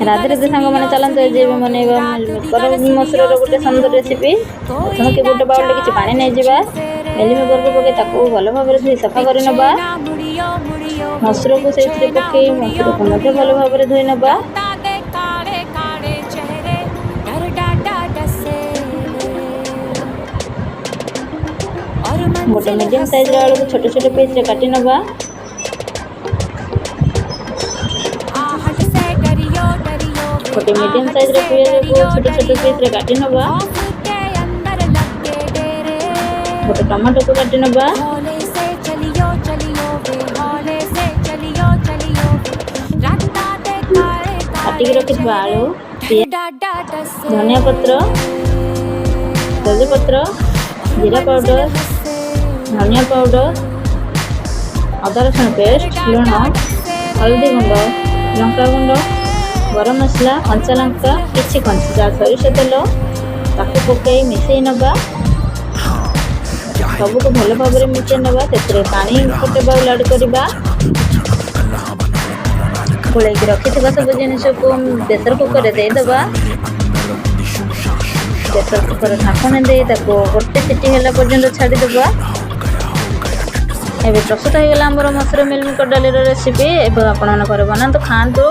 राधे राधे सांग मैंने चलते जे भी मनइबा मसूर गोटे सुंदर रेसिपी। प्रथम कि गोटे बाउल किसी पानी नहीं जावा मिलमेकर को पकई ताको भल भाव धोई सफा कर नवा। मसूर को से पकई मसूर को भल भाव धोई नवा। गोटे मीडियम साइज आलू को छोटे छोटे पीस रे काटी नवा। गोटे मीडियम साइज रे पियाज को छोटे छोटे पीस रे काटी नवा। गोटे टमाटो को काटी नवा। काटिक रखिथिबा आलू धनिया पत्र तेजपत्र जीरा पाउडर धनिया पाउडर अदा रसुण पेस्ट लुण हल्दी गुंड लंका गुंड गरम मसला कंचा लंका किसी कंचा सरिष तेल ताको पकई मिसई नवा। सबको भल भाव मिसई नवा। पानी गोटे बाउल ऐड करवा। गोल रखिथिबा सब जिनिस को प्रेशर कुकर रे देदबा। प्रेशर कुकर ढाकण दे ताको गोटे सीटी होला पर्यंत छाड़ी देबा। एबे प्रस्तुत हो गला हमर मसूर मिलमेकर डाली रेसिपी। एबे आपण मन करे बनातो खांतो।